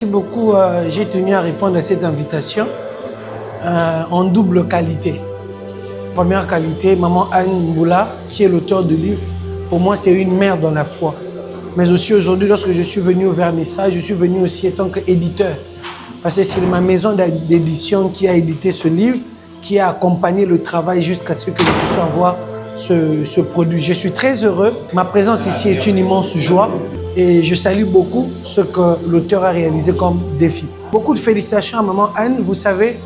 Merci beaucoup. J'ai tenu à répondre à cette invitation en double qualité. Première qualité, maman Anne Mboula, qui est l'auteur du livre, pour moi c'est une mère dans la foi. Mais aussi aujourd'hui, lorsque je suis venu au vernissage, je suis venu aussi en tant qu'éditeur. Parce que c'est ma maison d'édition qui a édité ce livre, qui a accompagné le travail jusqu'à ce que nous puissions avoir ce produit. Je suis très heureux. Ma présence ici est une immense joie et je salue beaucoup ce que l'auteur a réalisé comme défi. Beaucoup de félicitations à maman Anne. Vous savez,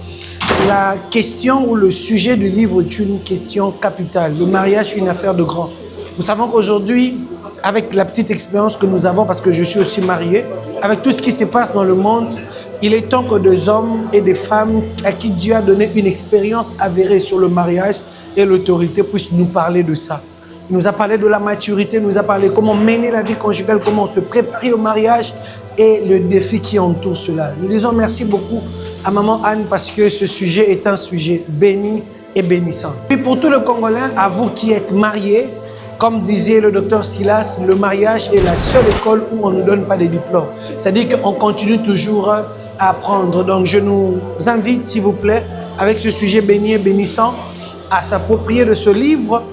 la question ou le sujet du livre est une question capitale. Le mariage est une affaire de grand. Nous savons qu'aujourd'hui, avec la petite expérience que nous avons, parce que je suis aussi marié, avec tout ce qui se passe dans le monde, il est temps que des hommes et des femmes à qui Dieu a donné une expérience avérée sur le mariage et l'autorité puissent nous parler de ça. Il nous a parlé de la maturité, il nous a parlé comment mener la vie conjugale, comment se préparer au mariage et le défi qui entoure cela. Nous disons merci beaucoup à maman Anne parce que ce sujet est un sujet béni et bénissant. Et pour tout le Congolais, à vous qui êtes mariés, comme disait le docteur Silas, le mariage est la seule école où on ne donne pas de diplôme. C'est-à-dire qu'on continue toujours à apprendre. Donc je nous invite, s'il vous plaît, avec ce sujet béni et bénissant, à s'approprier de ce livre,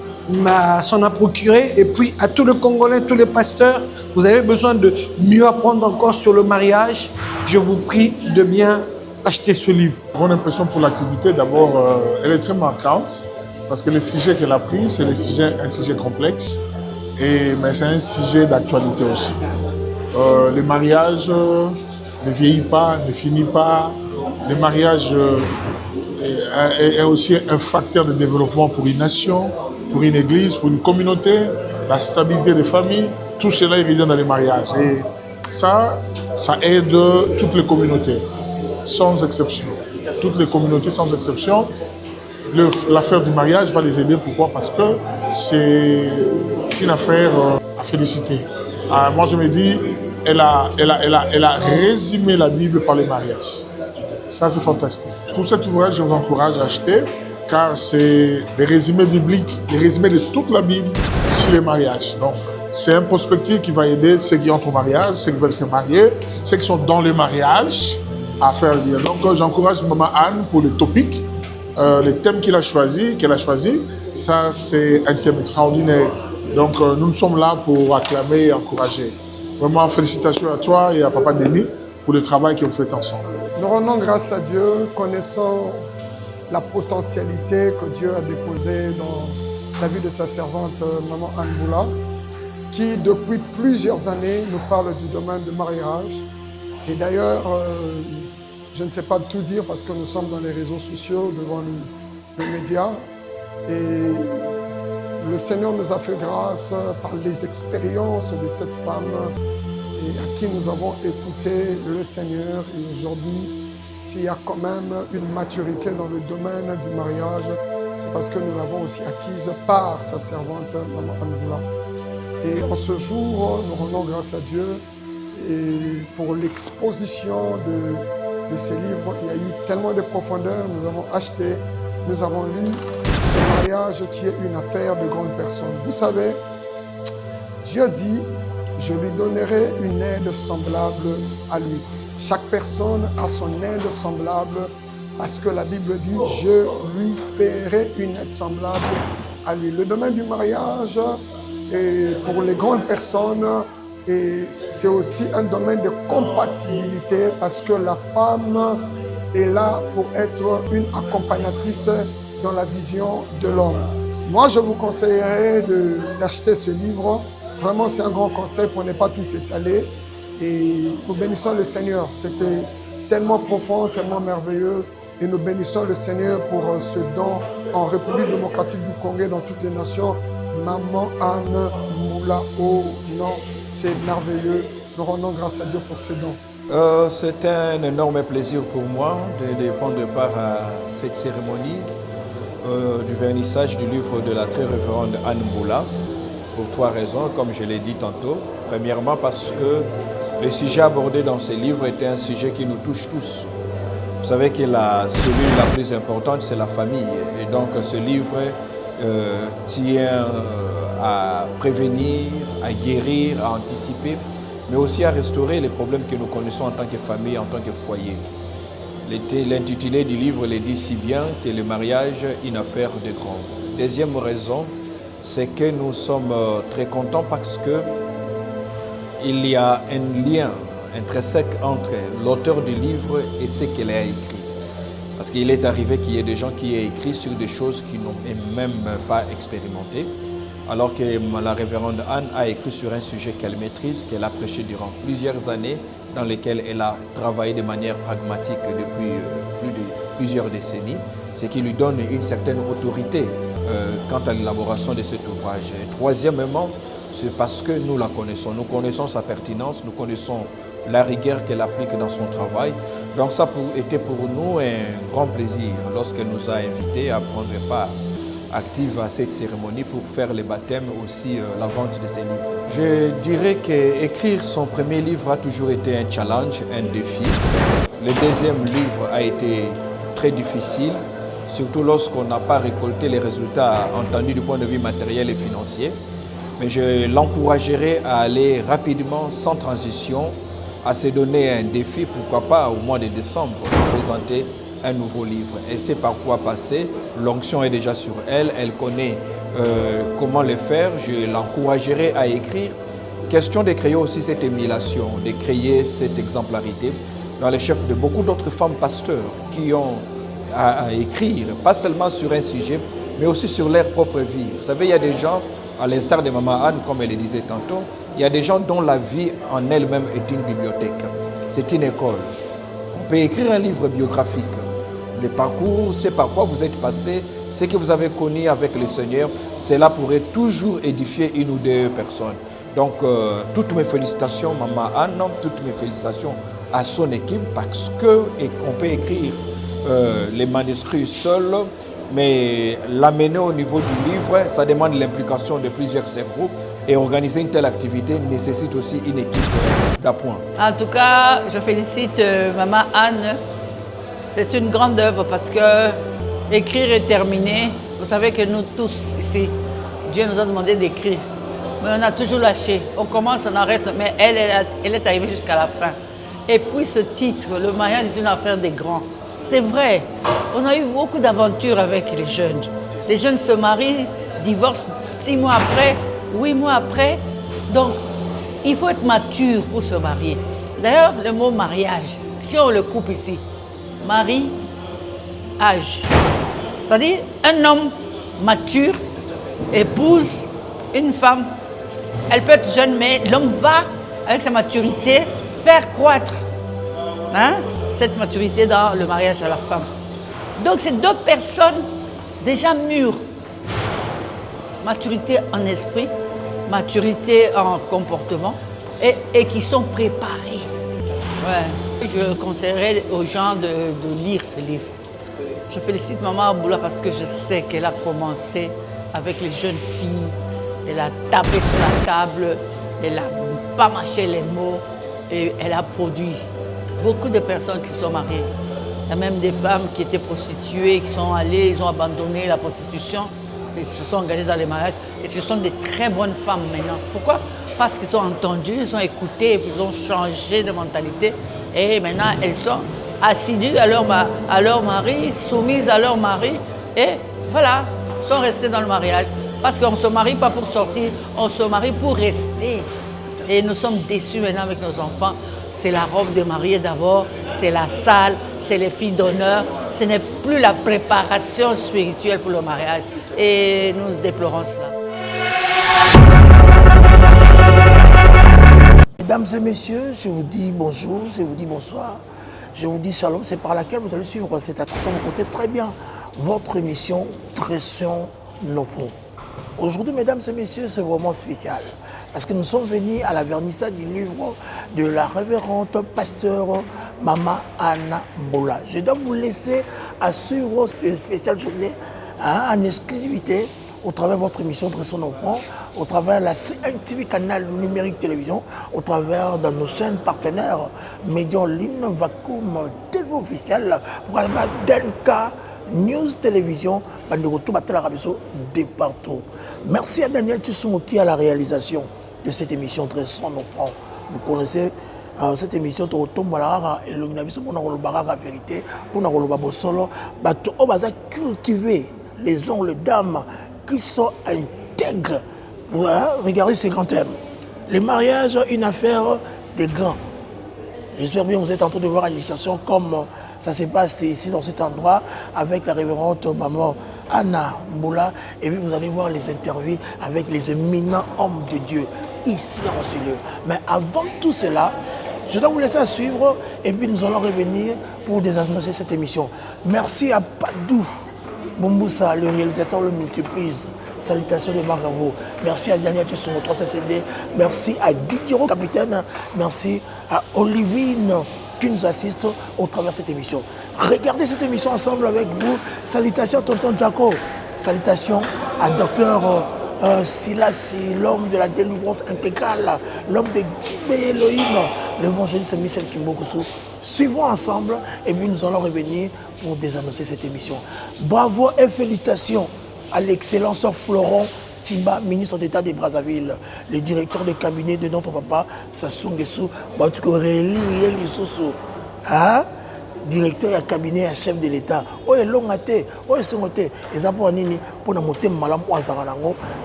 à s'en procurer. Et puis à tous les Congolais, tous les pasteurs, vous avez besoin de mieux apprendre encore sur le mariage. Je vous prie de bien acheter ce livre. Mon impression pour l'activité, d'abord, elle est très marquante. Parce que le sujet qu'elle a pris, c'est un sujet complexe, mais c'est un sujet d'actualité aussi. Le mariage ne vieillit pas, ne finit pas. Le mariage est aussi un facteur de développement pour une nation, pour une église, pour une communauté, la stabilité des familles. Tout cela est évident dans les mariages. Et ça aide toutes les communautés, sans exception. Toutes les communautés, sans exception. L'affaire du mariage va les aider. Pourquoi? Parce que c'est une affaire à féliciter. Moi, je me dis, elle a résumé la Bible par le mariage. Ça, c'est fantastique. Pour cet ouvrage, je vous encourage à acheter, car c'est le résumé biblique, le résumé de toute la Bible sur les mariages. Donc, c'est un prospectif qui va aider ceux qui entrent au mariage, ceux qui veulent se marier, ceux qui sont dans le mariage à faire bien. Donc, j'encourage maman Anne pour le topic. Le thème qu'elle a choisi, ça c'est un thème extraordinaire. Donc nous sommes là pour acclamer et encourager. Vraiment félicitations à toi et à Papa Denis pour le travail que vous faites ensemble. Nous rendons grâce à Dieu, connaissant la potentialité que Dieu a déposée dans la vie de sa servante Maman Anne Mboula, qui depuis plusieurs années nous parle du domaine du mariage. Et d'ailleurs, je ne sais pas tout dire parce que nous sommes dans les réseaux sociaux, devant les médias. Et le Seigneur nous a fait grâce par les expériences de cette femme et à qui nous avons écouté le Seigneur. Et aujourd'hui, s'il y a quand même une maturité dans le domaine du mariage, c'est parce que nous l'avons aussi acquise par sa servante, Maman Anne Mboula. Et en ce jour, nous rendons grâce à Dieu et pour l'exposition de ces livres. Il y a eu tellement de profondeur, nous avons acheté, nous avons lu ce mariage qui est une affaire de grandes personnes. Vous savez, Dieu dit, je lui donnerai une aide semblable à lui. Chaque personne a son aide semblable parce que la Bible dit, je lui ferai une aide semblable à lui. Le domaine du mariage, et pour les grandes personnes, et c'est aussi un domaine de compatibilité parce que la femme est là pour être une accompagnatrice dans la vision de l'homme. Moi, je vous conseillerais d'acheter ce livre. Vraiment, c'est un grand conseil pour ne pas tout étaler. Et nous bénissons le Seigneur. C'était tellement profond, tellement merveilleux. Et nous bénissons le Seigneur pour ce don en République démocratique du Congo, dans toutes les nations. Maman Anne Mboula, oh non. C'est merveilleux. Nous rendons grâce à Dieu pour ces dons. C'est un énorme plaisir pour moi de prendre part à cette cérémonie du vernissage du livre de la très révérende Anne Mboula pour 3 raisons, comme je l'ai dit tantôt. Premièrement, parce que le sujet abordé dans ce livre était un sujet qui nous touche tous. Vous savez que la cellule la plus importante, c'est la famille. Et donc, ce livre tient à prévenir, à guérir, à anticiper mais aussi à restaurer les problèmes que nous connaissons en tant que famille, en tant que foyer. L'intitulé du livre le dit si bien que le mariage est une affaire de grand. Deuxième raison, c'est que nous sommes très contents parce que il y a un lien intrinsèque entre l'auteur du livre et ce qu'elle a écrit. Parce qu'il est arrivé qu'il y ait des gens qui aient écrit sur des choses qu'ils n'ont même pas expérimentées, alors que la révérende Anne a écrit sur un sujet qu'elle maîtrise, qu'elle a prêché durant plusieurs années, dans lesquelles elle a travaillé de manière pragmatique depuis plusieurs décennies, ce qui lui donne une certaine autorité quant à l'élaboration de cet ouvrage. Et troisièmement, c'est parce que nous la connaissons. Nous connaissons sa pertinence, nous connaissons la rigueur qu'elle applique dans son travail. Donc ça était pour nous un grand plaisir lorsqu'elle nous a invités à prendre part active à cette cérémonie pour faire les baptêmes, aussi la vente de ses livres. Je dirais qu'écrire son premier livre a toujours été un challenge, un défi. Le deuxième livre a été très difficile, surtout lorsqu'on n'a pas récolté les résultats entendus du point de vue matériel et financier. Mais je l'encouragerai à aller rapidement, sans transition, à se donner un défi, pourquoi pas au mois de décembre, présenter un nouveau livre. Elle sait par quoi passer, l'onction est déjà sur elle, elle connaît comment le faire, je l'encouragerai à écrire. Question de créer aussi cette émulation, de créer cette exemplarité dans les chefs de beaucoup d'autres femmes pasteurs qui ont à écrire, pas seulement sur un sujet, mais aussi sur leur propre vie. Vous savez, il y a des gens, à l'instar de Maman Anne, comme elle le disait tantôt, il y a des gens dont la vie en elle-même est une bibliothèque. C'est une école. On peut écrire un livre biographique. Le parcours, c'est par quoi vous êtes passé, ce que vous avez connu avec le Seigneur, cela pourrait toujours édifier une ou deux personnes. Donc, toutes mes félicitations, Maman Anne, toutes mes félicitations à son équipe, parce qu'on peut écrire les manuscrits seuls, mais l'amener au niveau du livre, ça demande l'implication de plusieurs cerveaux, et organiser une telle activité nécessite aussi une équipe d'appoint. En tout cas, je félicite Maman Anne. C'est une grande œuvre parce que écrire est terminé. Vous savez que nous tous ici, Dieu nous a demandé d'écrire. Mais on a toujours lâché. On commence, on arrête, mais elle est arrivée jusqu'à la fin. Et puis ce titre, le mariage est une affaire des grands. C'est vrai, on a eu beaucoup d'aventures avec les jeunes. Les jeunes se marient, divorcent 6 mois après, 8 mois après. Donc, il faut être mature pour se marier. D'ailleurs, le mot mariage, si on le coupe ici, mari, âge. C'est-à-dire, un homme mature épouse une femme. Elle peut être jeune, mais l'homme va, avec sa maturité, faire croître cette maturité dans le mariage à la femme. Donc, c'est 2 personnes déjà mûres. Maturité en esprit, maturité en comportement, et qui sont préparées. Ouais. Je conseillerais aux gens de lire ce livre. Je félicite Maman Amboula parce que je sais qu'elle a commencé avec les jeunes filles. Elle a tapé sur la table, elle n'a pas mâché les mots et elle a produit beaucoup de personnes qui sont mariées. Il y a même des femmes qui étaient prostituées, qui sont allées, ils ont abandonné la prostitution, ils se sont engagés dans les mariages et ce sont des très bonnes femmes maintenant. Pourquoi? Parce qu'ils ont entendu, ils ont écouté, ils ont changé de mentalité. Et maintenant, elles sont assidues à leur mari, soumises à leur mari. Et voilà, sont restées dans le mariage. Parce qu'on ne se marie pas pour sortir, on se marie pour rester. Et nous sommes déçus maintenant avec nos enfants. C'est la robe de mariée d'abord, c'est la salle, c'est les filles d'honneur. Ce n'est plus la préparation spirituelle pour le mariage. Et nous déplorons cela. Mesdames et messieurs, je vous dis bonjour, je vous dis bonsoir, je vous dis shalom. C'est par laquelle vous allez suivre cette attraction. Vous connaissez très bien votre émission Tressons nos fonds. Aujourd'hui, mesdames et messieurs, c'est vraiment spécial. Parce que nous sommes venus à la vernissage du livre de la révérende pasteur Maman Anne Mboula. Je dois vous laisser à suivre cette spéciale journée en exclusivité au travers de votre émission Tressons nos fonds, au travers de la CNTV canal numérique télévision, au travers de nos chaînes partenaires, Média en ligne, Vacuum, TV officielle, pour Denka, News Télévision, de partout. Merci à Daniel Tissoumo qui à la réalisation de cette émission Tressons nos fonds. Vous connaissez cette émission, tu retombes et l'illumination pour la vérité, pour la solo, on va cultiver les hommes, les dames qui sont intègres. Voilà, regardez ces grands thèmes. Le mariage, une affaire des grands. J'espère bien que vous êtes en train de voir l'initiation comme ça se passe ici dans cet endroit avec la révérende maman Anna Mboula. Et puis vous allez voir les interviews avec les éminents hommes de Dieu ici en ce lieu. Mais avant tout cela, je dois vous laisser suivre et puis nous allons revenir pour désannoncer cette émission. Merci à Padou Bomboussa, le réalisateur, le multiprise. Salutations de Margavo. Merci à Daniel Tissongo 3CD. Merci à Dikiro, capitaine. Merci à Olivine qui nous assiste au travers de cette émission. Regardez cette émission ensemble avec vous. Salutations à Tonton Jaco. Salutations à Docteur Silassi, l'homme de la délivrance intégrale, l'homme de Guibé Elohim, l'évangéliste Michel Kimbokusu. Suivons ensemble et puis nous allons revenir pour désannoncer cette émission. Bravo et félicitations à l'excellence Florent Timba, ministre d'État de Brazzaville, le directeur de cabinet de notre papa Sassou Nguesso, directeur de cabinet et chef de l'État.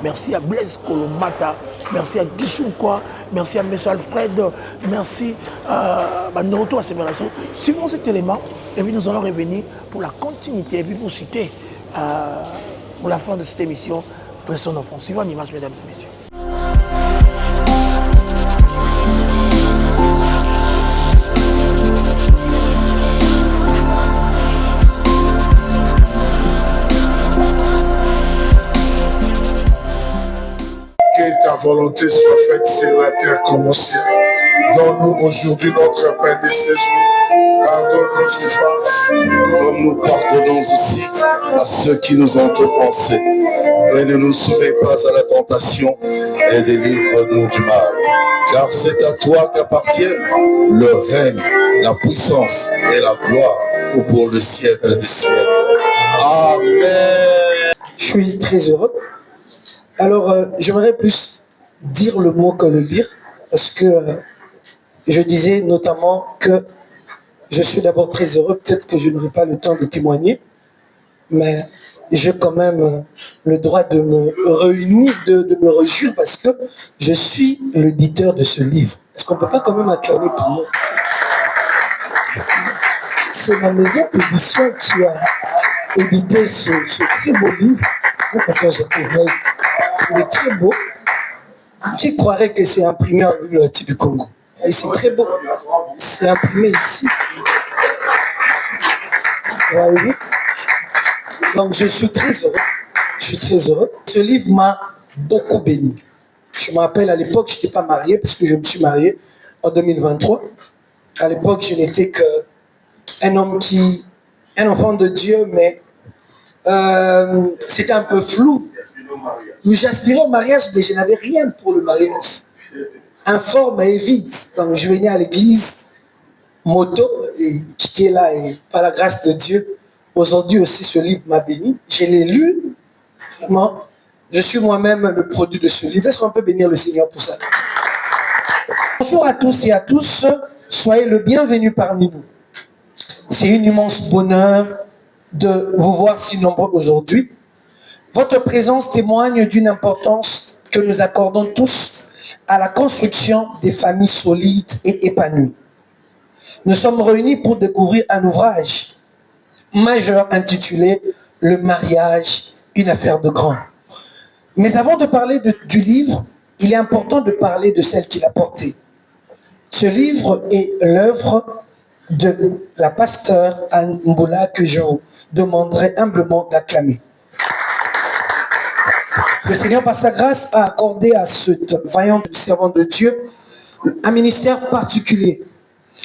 Merci à Blaise Kolomata, merci à Guichounkwa, merci à M. Alfred, merci à Noto Assemblation. Suivons cet élément et puis nous allons revenir pour la continuité et puis pour citer pour la fin de cette émission, très son enfant. Suivons l'image, mesdames et messieurs. Que ta volonté soit faite sur la terre comme au ciel. Donne-nous aujourd'hui notre pain de ce jour. Pardonne nos offenses, comme nous pardonnons aussi à ceux qui nous ont offensés. Et ne nous soumets pas à la tentation et délivre-nous du mal. Car c'est à toi qu'appartiennent le règne, la puissance et la gloire pour le siècle des siècles. Amen. Je suis très heureux. Alors, j'aimerais plus dire le mot que le lire, parce que je disais notamment que je suis d'abord très heureux, peut-être que je n'aurai pas le temps de témoigner, mais j'ai quand même le droit de me réunir, de me réjouir, parce que je suis l'éditeur de ce livre. Est-ce qu'on ne peut pas quand même acclamer pour moi? C'est ma maison d'édition qui a édité ce très beau livre. Il est très beau. Qui croirait que c'est imprimé en Bibliothèque du Congo? Et c'est très beau. C'est imprimé ici. Voyez-vous? Donc je suis très heureux. Je suis très heureux. Ce livre m'a beaucoup béni. Je me rappelle à l'époque, je n'étais pas marié parce que je me suis marié en 2023. À l'époque, je n'étais qu'un homme un enfant de Dieu, mais c'était un peu flou. J'aspirais au mariage, mais je n'avais rien pour le mariage. Informe et vite. Donc je venais à l'église, moto, et qui est là, et par la grâce de Dieu, aujourd'hui aussi ce livre m'a béni. Je l'ai lu, vraiment. Je suis moi-même le produit de ce livre. Est-ce qu'on peut bénir le Seigneur pour ça? Bonjour à tous et à tous. Soyez le bienvenu parmi nous. C'est un immense bonheur de vous voir si nombreux aujourd'hui. Votre présence témoigne d'une importance que nous accordons tous à la construction des familles solides et épanouies. Nous sommes réunis pour découvrir un ouvrage majeur intitulé « Le mariage, une affaire de grand ». Mais avant de parler du livre, il est important de parler de celle qui l'a porté. Ce livre est l'œuvre de la pasteure Anne Mboula que je vous demanderai humblement d'acclamer. Le Seigneur, par sa grâce, a accordé à cette vaillante servante de Dieu un ministère particulier,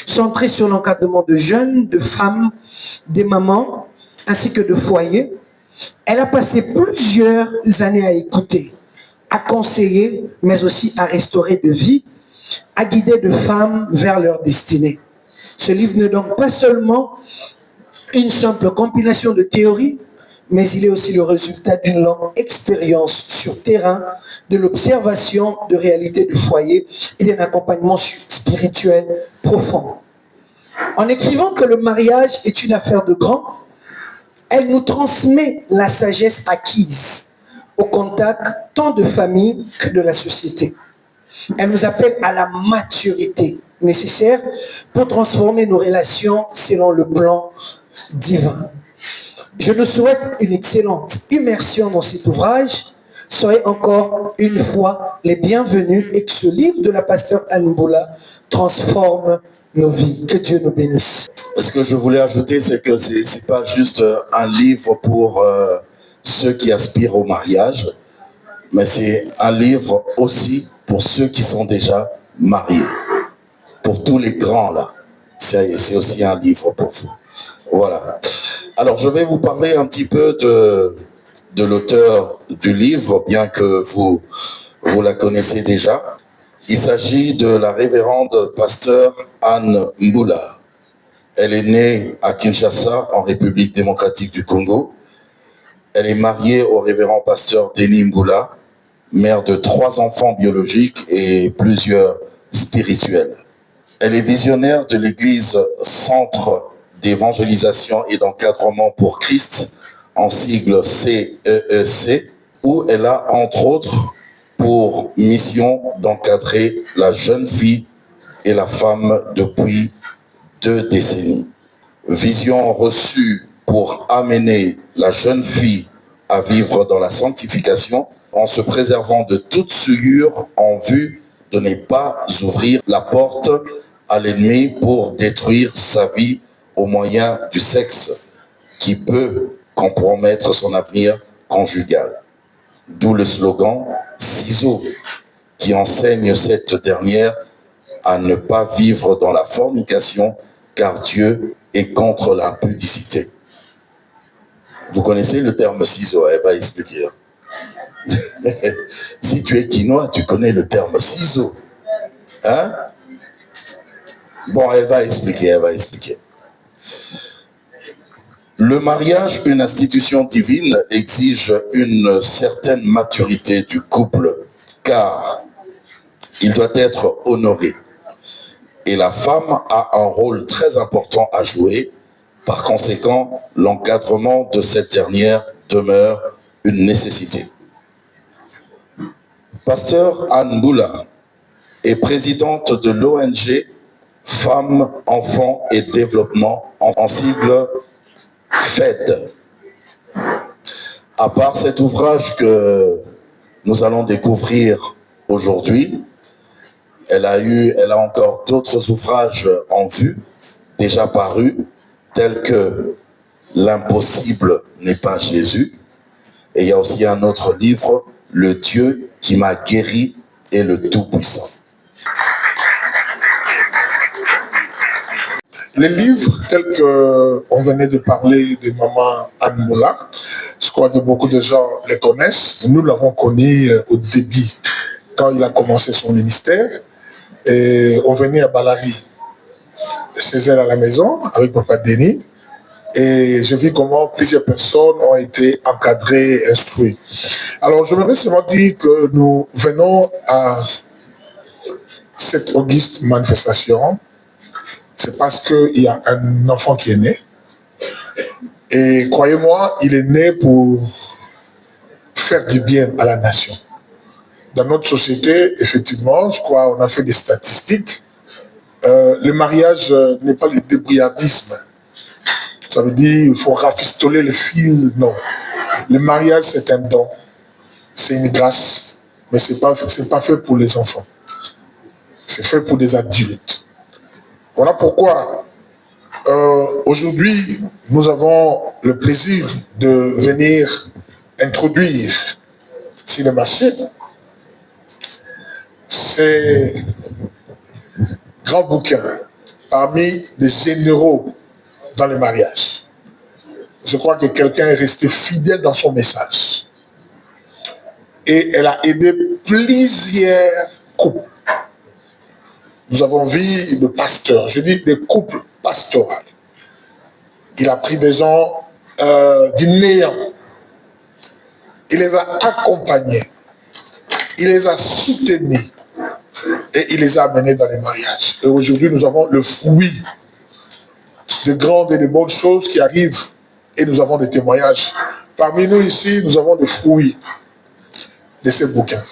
centré sur l'encadrement de jeunes, de femmes, des mamans, ainsi que de foyers. Elle a passé plusieurs années à écouter, à conseiller, mais aussi à restaurer de vie, à guider de femmes vers leur destinée. Ce livre n'est donc pas seulement une simple compilation de théories, mais il est aussi le résultat d'une longue expérience sur terrain, de l'observation de réalités du foyer et d'un accompagnement spirituel profond. En écrivant que le mariage est une affaire de grands, elle nous transmet la sagesse acquise au contact tant de familles que de la société. Elle nous appelle à la maturité nécessaire pour transformer nos relations selon le plan divin. Je nous souhaite une excellente immersion dans cet ouvrage. Soyez encore une fois les bienvenus et que ce livre de la pasteur Anne Mboula transforme nos vies. Que Dieu nous bénisse. Ce que je voulais ajouter, c'est que ce n'est pas juste un livre pour ceux qui aspirent au mariage, mais c'est un livre aussi pour ceux qui sont déjà mariés. Pour tous les grands là, c'est aussi un livre pour vous. Voilà. Alors je vais vous parler un petit peu de l'auteur du livre, bien que vous la connaissez déjà. Il s'agit de la révérende pasteur Anne Mboula. Elle est née à Kinshasa, en République démocratique du Congo. Elle est mariée au révérend pasteur Denis Mboula, mère de 3 enfants biologiques et plusieurs spirituels. Elle est visionnaire de l'église Centre d'évangélisation et d'encadrement pour Christ, en sigle CEEC, où elle a entre autres pour mission d'encadrer la jeune fille et la femme depuis 2 décennies. Vision reçue pour amener la jeune fille à vivre dans la sanctification en se préservant de toute souillure en vue de ne pas ouvrir la porte à l'ennemi pour détruire sa vie au moyen du sexe qui peut compromettre son avenir conjugal. D'où le slogan « Ciseaux » qui enseigne cette dernière à ne pas vivre dans la fornication car Dieu est contre l'impudicité. Vous connaissez le terme ciseaux, elle va expliquer. Si tu es quinois, tu connais le terme ciseaux. Hein? Bon, elle va expliquer. Le mariage, une institution divine, exige une certaine maturité du couple, car il doit être honoré. Et la femme a un rôle très important à jouer. Par conséquent, l'encadrement de cette dernière demeure une nécessité. Pasteur Anne Mboula est présidente de l'ONG Femmes, Enfants et Développement, en sigle FED. À part cet ouvrage que nous allons découvrir aujourd'hui, elle a encore d'autres ouvrages en vue, déjà parus, tels que L'impossible n'est pas Jésus. Et il y a aussi un autre livre, Le Dieu qui m'a guéri et le Tout-Puissant. Les livres tels qu'on venait de parler de maman Anne Mboula, je crois que beaucoup de gens les connaissent. Nous l'avons connu au début, quand il a commencé son ministère. Et on venait à Balari, chez elle à la maison, avec papa Denis. Et je vis comment plusieurs personnes ont été encadrées, instruites. Alors, je voudrais seulement dire que nous venons à cette auguste manifestation. C'est parce qu'il y a un enfant qui est né. Et croyez-moi, il est né pour faire du bien à la nation. Dans notre société, effectivement, je crois, on a fait des statistiques. Le mariage n'est pas le débrouillardisme. Ça veut dire qu'il faut rafistoler le fil. Non. Le mariage, c'est un don. C'est une grâce. Mais ce n'est pas fait pour les enfants. C'est fait pour des adultes. Voilà pourquoi aujourd'hui, nous avons le plaisir de venir introduire sur le marché ces grands bouquins parmi les généraux dans le mariage. Je crois que quelqu'un est resté fidèle dans son message. Et elle a aidé plusieurs couples. Nous avons vu le pasteur, je dis des couples pastoraux. Il a pris des gens du néant il les a accompagnés, il les a soutenus et il les a amenés dans les mariages. Et aujourd'hui, nous avons le fruit de grandes et de bonnes choses qui arrivent et nous avons des témoignages. Parmi nous ici, nous avons des fruits de ces bouquins.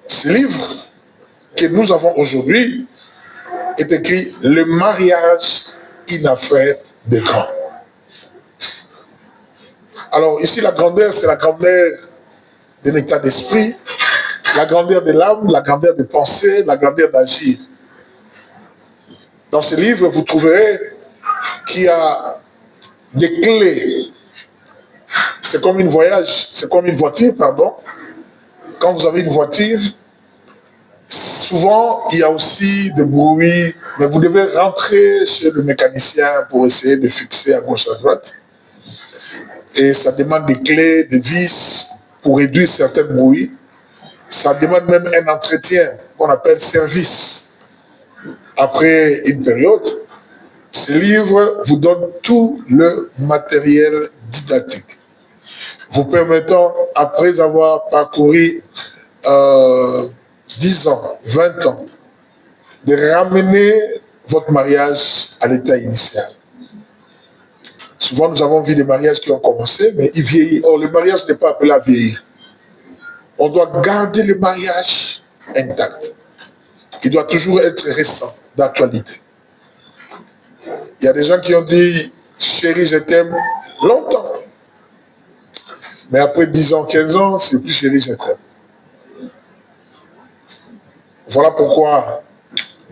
Ce livre que nous avons aujourd'hui est écrit « Le mariage, une affaire de grand ». Alors ici, la grandeur, c'est la grandeur d'un état d'esprit, la grandeur de l'âme, la grandeur de pensée, la grandeur d'agir. Dans ce livre, vous trouverez qu'il y a des clés. C'est comme une voiture, pardon. Quand vous avez une voiture, souvent, il y a aussi des bruits, mais vous devez rentrer chez le mécanicien pour essayer de fixer à gauche, à droite. Et ça demande des clés, des vis pour réduire certains bruits. Ça demande même un entretien qu'on appelle service. Après une période, ce livre vous donne tout le matériel didactique, vous permettant, après avoir parcouru 10 ans, 20 ans, de ramener votre mariage à l'état initial. Souvent, nous avons vu des mariages qui ont commencé, mais ils vieillissent. Or, le mariage n'est pas appelé à vieillir. On doit garder le mariage intact. Il doit toujours être récent, d'actualité. Il y a des gens qui ont dit « Chérie, je t'aime » longtemps. Mais après 10 ans, 15 ans, c'est plus « Chérie, je t'aime ». Voilà pourquoi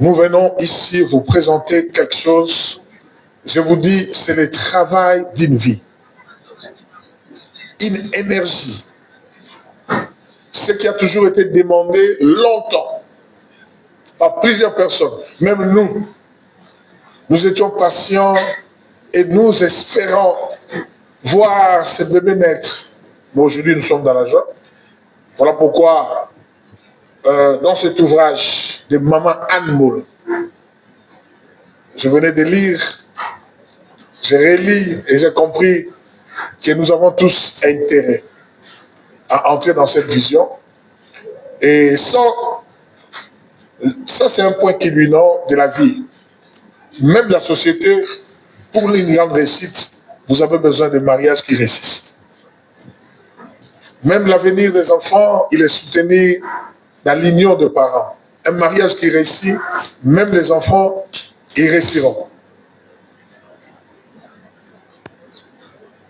nous venons ici vous présenter quelque chose. Je vous dis, c'est le travail d'une vie. Une énergie. Ce qui a toujours été demandé longtemps par plusieurs personnes. Même nous. Nous étions patients et nous espérons voir ce bébé naître. Mais aujourd'hui, nous sommes dans la joie. Voilà pourquoi, dans cet ouvrage de Maman Anne Moule, je venais de lire, j'ai relis et j'ai compris que nous avons tous intérêt à entrer dans cette vision. Et ça c'est un point qui lui nomme de la vie. Même la société, pour une grande réussite, vous avez besoin de mariages qui réussissent. Même l'avenir des enfants, il est soutenu dans l'union de parents. Un mariage qui réussit, même les enfants, ils réussiront.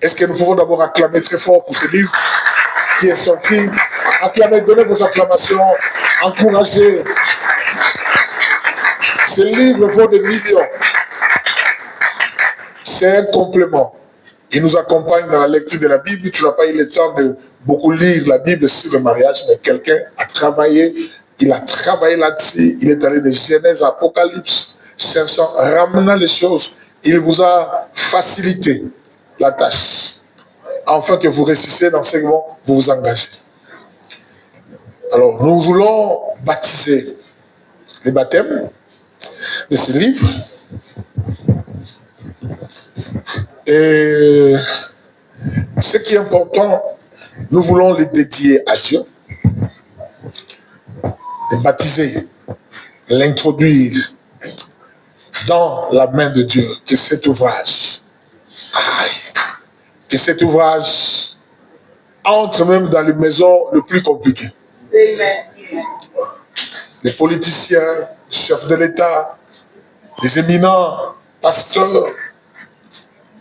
Est-ce que nous pouvons d'abord acclamer très fort pour ce livre qui est sorti? Acclamez, donnez vos acclamations, encouragez. Ce livre vaut des millions. C'est un complément. Il nous accompagne dans la lecture de la Bible. Tu n'as pas eu le temps de beaucoup lire la Bible sur le mariage, mais quelqu'un a travaillé, il a travaillé là-dessus, il est allé de Genèse à Apocalypse, cherchant, ramenant les choses. Il vous a facilité la tâche, afin que vous réussissiez dans ce que vous vous engagez. Alors, nous voulons baptiser les baptêmes de ce livre. Et ce qui est important, nous voulons les dédier à Dieu, les baptiser, l'introduire dans la main de Dieu, que cet ouvrage, que cet ouvrage entre même dans les maisons les plus compliquées. Les politiciens, les chefs de l'État, les éminents pasteurs,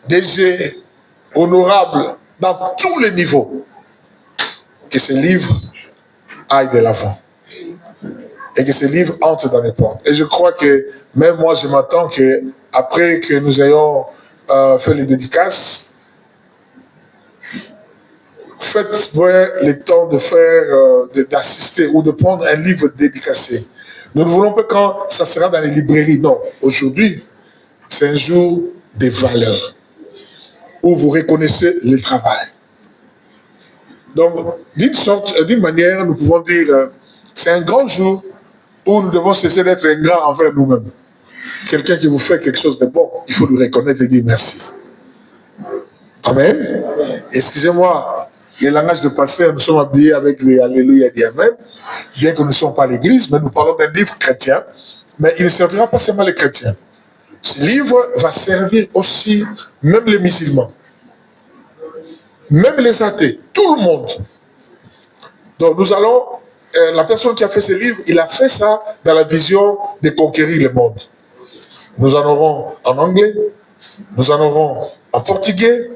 DG, honorables, dans tous les niveaux, que ce livre aille de l'avant. Et que ce livre entre dans les portes. Et je crois que, même moi, je m'attends qu'après que nous ayons fait les dédicaces, faites le temps de faire, d'assister ou de prendre un livre dédicacé. Nous ne voulons pas quand ça sera dans les librairies. Non, aujourd'hui, c'est un jour de valeur, où vous reconnaissez le travail. Donc, d'une manière, nous pouvons dire, c'est un grand jour où nous devons cesser d'être ingrats envers nous-mêmes. Quelqu'un qui vous fait quelque chose de bon, il faut lui reconnaître et dire merci. Amen. Excusez-moi, les langages de pasteur, nous sommes habillés avec les Alléluia et Amen. Bien que nous ne sommes pas l'église, mais nous parlons d'un livre chrétien. Mais il ne servira pas seulement les chrétiens. Ce livre va servir aussi même les musulmans, même les athées, tout le monde. Donc nous allons, la personne qui a fait ce livre, il a fait ça dans la vision de conquérir le monde. Nous en aurons en anglais, nous en aurons en portugais,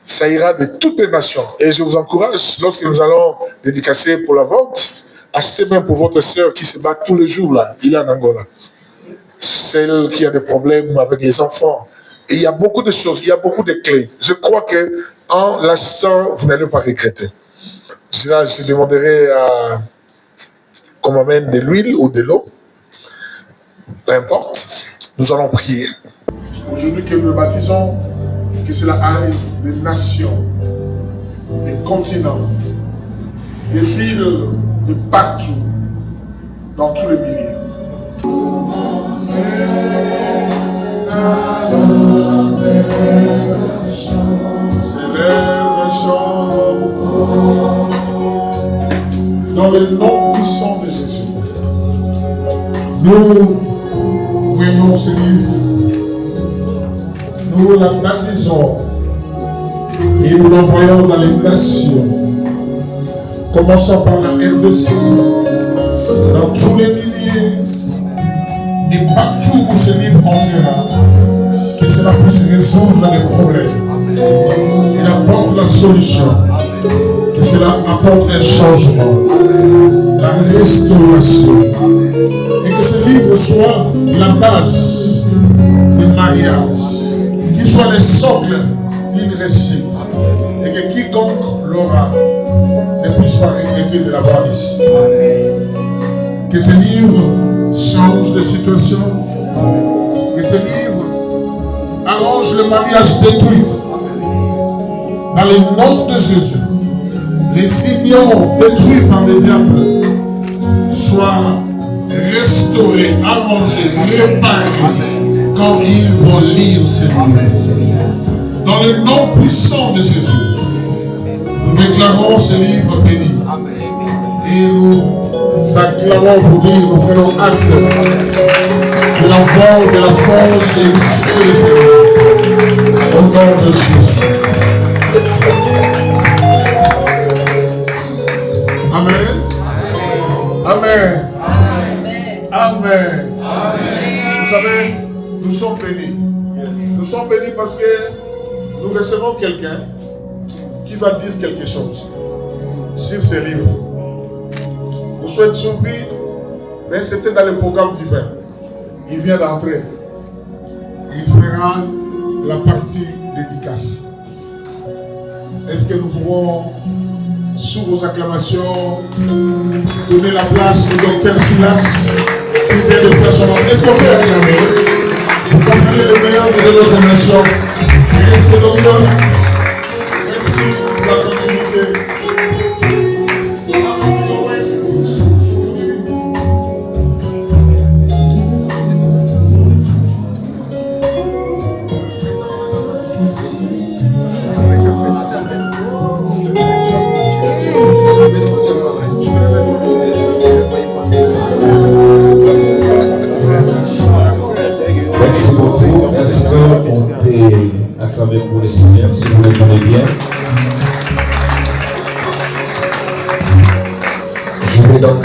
ça ira de toutes les nations. Et je vous encourage, lorsque nous allons dédicacer pour la vente, achetez même pour votre sœur qui se bat tous les jours là, il est en Angola. Celle qui a des problèmes avec les enfants. Et il y a beaucoup de choses, il y a beaucoup de clés. Je crois qu'en l'achetant, vous n'allez pas regretter. Je demanderai qu'on m'amène de l'huile ou de l'eau. Peu importe. Nous allons prier. Aujourd'hui que nous baptisons, que cela aille des nations, des continents, des filles de partout, dans tous les milieux. S'élève un chant dans le nom puissant de Jésus. Nous prenons ce livre, nous la baptisons et nous l'envoyons dans les nations, commençant par la RDC, dans tous les milliers et partout où ce livre entrera, que cela puisse résoudre les problèmes, qu'il apporte la solution, que cela apporte un changement, la restauration, et que ce livre soit la base du mariage, qu'il soit le socle d'une réussite, et que quiconque l'aura ne puisse pas regretter de l'avoir ici. Que ce livre change de situation, que ce livre arrange le mariage détruit. Dans le nom de Jésus, les unions détruites par le diable soient restaurées, arrangées, réparées quand ils vont lire ce livre. Dans le nom puissant de Jésus, nous déclarons ce livre béni. Et nous acclamons pour dire, nous prenons acte de l'envoi, de la force et du succès de Seigneur. Au nom de Jésus. Amen. Amen. Amen. Vous savez, nous sommes bénis. Nous sommes bénis parce que nous recevons quelqu'un qui va dire quelque chose sur ces livres. Vous souhaitez surpris, mais c'était dans le programme divin. Il vient d'entrer. Il fera la partie dédicace. Est-ce que nous pouvons, sous vos acclamations, donner la place au docteur Silas qui vient de faire son entrée? Est-ce qu'on peut acclamer? Vous comprenez le meilleur de notre nation. Est-ce que docteur, merci pour la continuité. Merci beaucoup. Est-ce qu'on peut acclamer pour le Seigneur, si vous le voulez bien? Je vais donc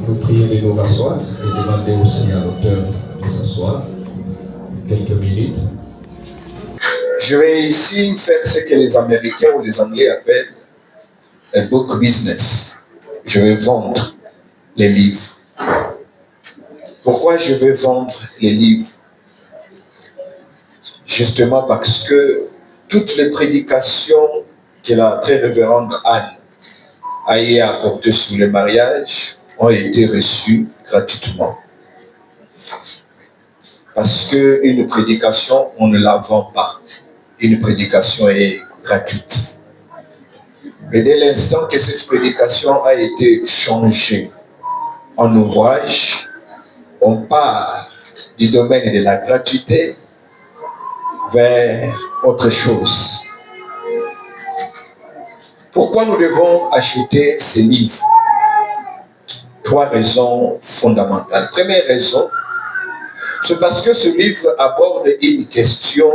nous prier de nous rasseoir et demander aussi à l'auteur de s'asseoir quelques minutes. Je vais ici faire ce que les Américains ou les Anglais appellent un book business. Je vais vendre les livres. Pourquoi je vais vendre les livres? Justement parce que toutes les prédications que la très révérende Anne a apportées sur le mariage ont été reçues gratuitement. Parce qu'une prédication, on ne la vend pas. Une prédication est gratuite. Mais dès l'instant que cette prédication a été changée en ouvrage, on part du domaine de la gratuité vers autre chose. Pourquoi nous devons acheter ces livres? 3 raisons fondamentales. Première raison, c'est parce que ce livre aborde une question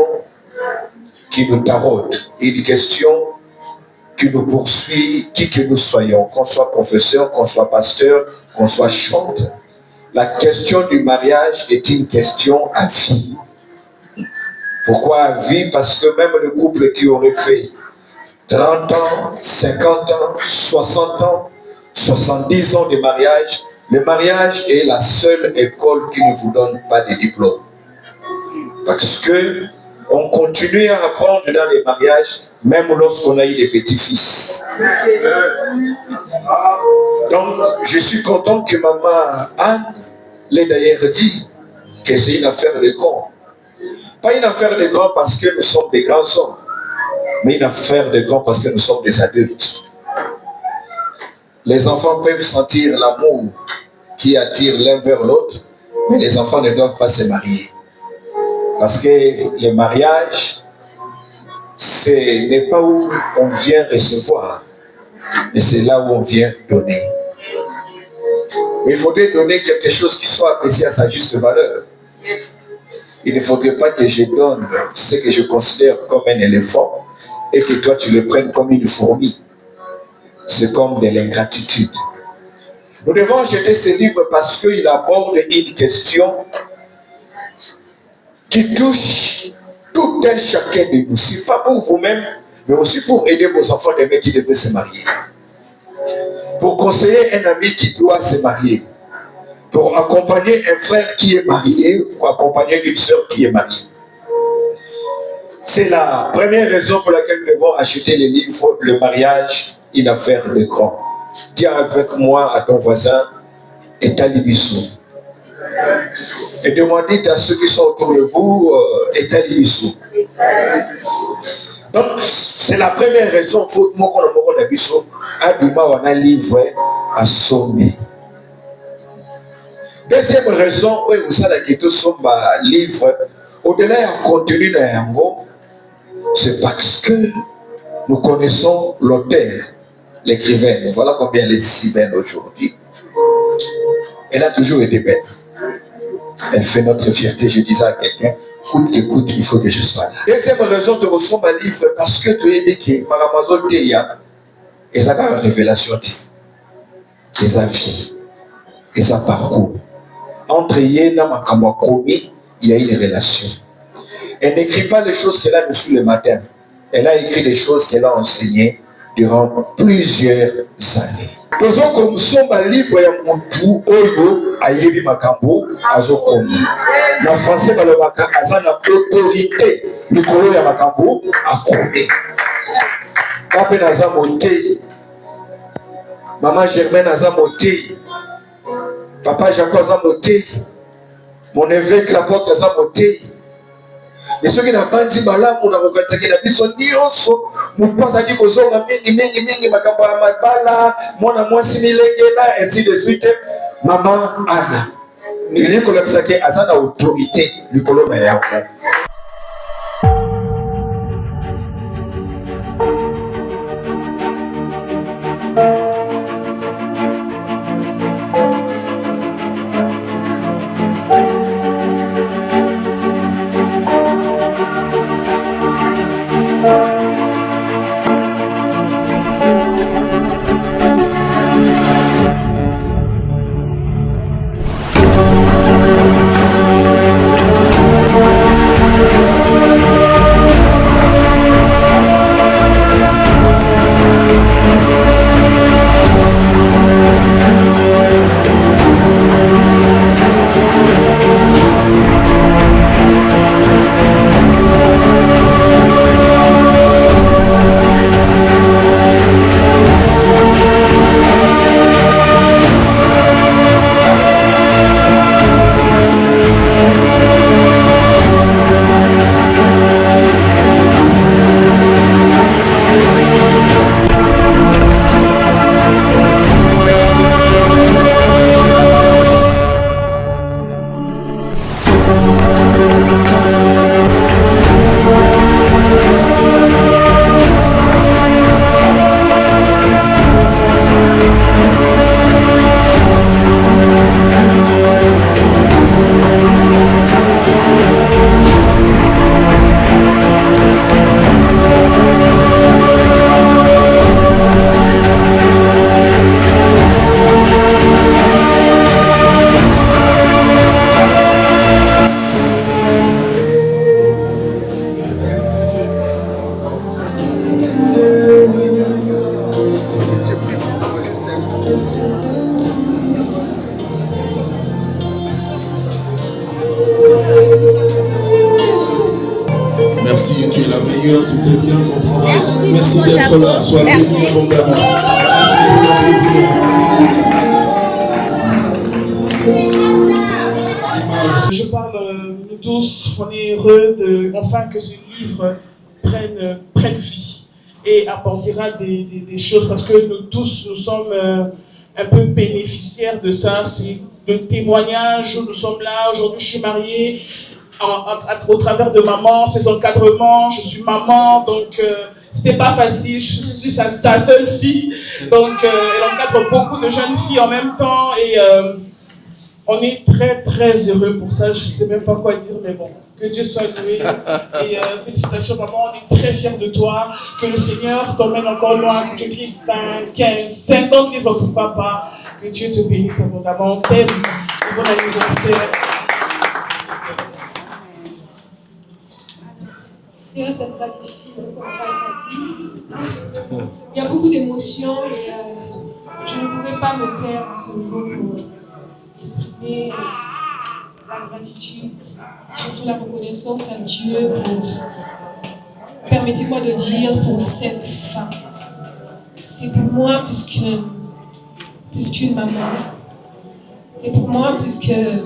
qui nous taraude, une question qui nous poursuit, qui que nous soyons, qu'on soit professeur, qu'on soit pasteur, qu'on soit chanteur. La question du mariage est une question à vie. Pourquoi à vie? Parce que même le couple qui aurait fait 30 ans, 50 ans, 60 ans, 70 ans de mariage, le mariage est la seule école qui ne vous donne pas de diplôme. Parce que on continue à apprendre dans les mariages, même lorsqu'on a eu des petits-fils. Donc, je suis content que maman Anne l'ait d'ailleurs dit que c'est une affaire de grands. Pas une affaire de grands parce que nous sommes des grands hommes, mais une affaire de grands parce que nous sommes des adultes. Les enfants peuvent sentir l'amour qui attire l'un vers l'autre, mais les enfants ne doivent pas se marier. Parce que le mariage, ce n'est pas où on vient recevoir, mais c'est là où on vient donner. Mais il faudrait donner quelque chose qui soit apprécié à sa juste valeur. Il ne faudrait pas que je donne ce que je considère comme un éléphant et que toi tu le prennes comme une fourmi. C'est comme de l'ingratitude. Nous devons acheter ce livre parce qu'il aborde une question qui touche tout un chacun de nous. C'est pas pour vous-même, mais aussi pour aider vos enfants d'aimer qui devraient se marier. Pour conseiller un ami qui doit se marier. Pour accompagner un frère qui est marié, pour accompagner une soeur qui est mariée. C'est la première raison pour laquelle nous devons acheter les livres, le mariage, une affaire de grand. Dis avec moi à ton voisin, Etalibissou. Et demandez à ceux qui sont autour de vous, Etalibissou. Donc, c'est la première raison, il faut que nous ayons un livre à sommer. Deuxième raison, oui, vous savez que tout ce livre, au-delà du contenu de Yango, c'est parce que nous connaissons l'auteur, l'écrivaine. Voilà combien elle est si belle aujourd'hui. Elle a toujours été belle. Elle fait notre fierté. Je disais à quelqu'un, coûte que coûte, il faut que je sois là. Deuxième raison, tu reçois ma livre parce que tu es dit que Maramazol Teya, et ça a une révélation, des avis, et ça parcours. Entre Yéna Makamokomi, il y a une relation. Elle n'écrit pas les choses qu'elle a reçues le matin. Elle a écrit des choses qu'elle a enseignées durant plusieurs années. Nous avons comme un livre ya Moutou Oyo Ayebi Makambo Azokomi. En français, Balobaka Azana autorité. Le colo ya Makambo a commis. Papa Naza Moté. Maman Germaine Naza Moté. Papa Jacques Naza Moté. Mon évêque l'apôtre Naza Moté. Mais ceux qui n'ont pas dit malamu na kokatsaki na biso nyonso mupasaki kozonga mingi makambo ya mabala mwana mwasi milengela ainsi de suite. Maman Anna nili kolakisaki aza na autorité likolo na yako. Merci, tu es la meilleure, tu fais bien ton travail. Merci d'être là, sois béni abondamment. Je parle, nous tous, on est heureux enfin que ce livre prenne vie et apportera des choses parce que nous tous, nous sommes un peu bénéficiaires de ça. C'est le témoignage, nous sommes là, aujourd'hui je suis mariée au travers de maman, ses encadrements, je suis maman, donc c'était pas facile, je suis sa seule fille, donc elle encadre beaucoup de jeunes filles en même temps et on est très très heureux pour ça, je sais même pas quoi dire, mais bon, que Dieu soit loué. Et félicitations maman, on est très fiers de toi, que le Seigneur t'emmène encore loin, que tu écris 20, 15, 50 livres pour papa, que Dieu te bénisse abondamment, on t'aime, et bon anniversaire. C'est vrai, ça sera difficile, comme ça dit. Il y a beaucoup d'émotions et je ne pourrais pas me taire en ce jour pour exprimer la gratitude, surtout la reconnaissance à Dieu pour, permettez-moi de dire, pour cette femme. C'est pour moi plus qu'une maman. C'est pour moi plus que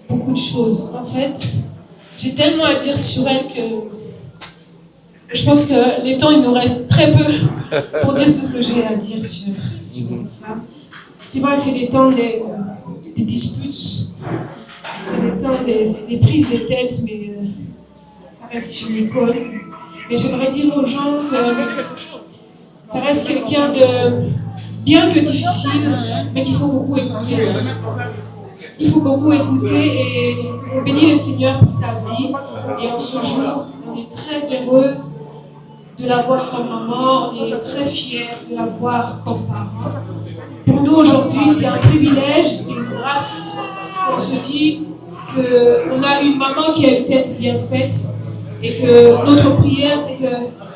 beaucoup de choses. En fait, j'ai tellement à dire sur elle que je pense que les temps, il nous reste très peu pour dire tout ce que j'ai à dire sur cette femme. C'est vrai que c'est des temps des disputes, c'est des temps des prises de tête, mais ça reste une école. Mais j'aimerais dire aux gens que ça reste quelqu'un de bien que difficile, mais qu'il faut beaucoup écouter. Il faut beaucoup écouter et on bénit le Seigneur pour sa vie. Et en ce jour, on est très heureux de la voir comme maman, on est très fiers de la voir comme parent. Pour nous aujourd'hui, c'est un privilège, c'est une grâce qu'on se dit qu'on a une maman qui a une tête bien faite et que notre prière, c'est que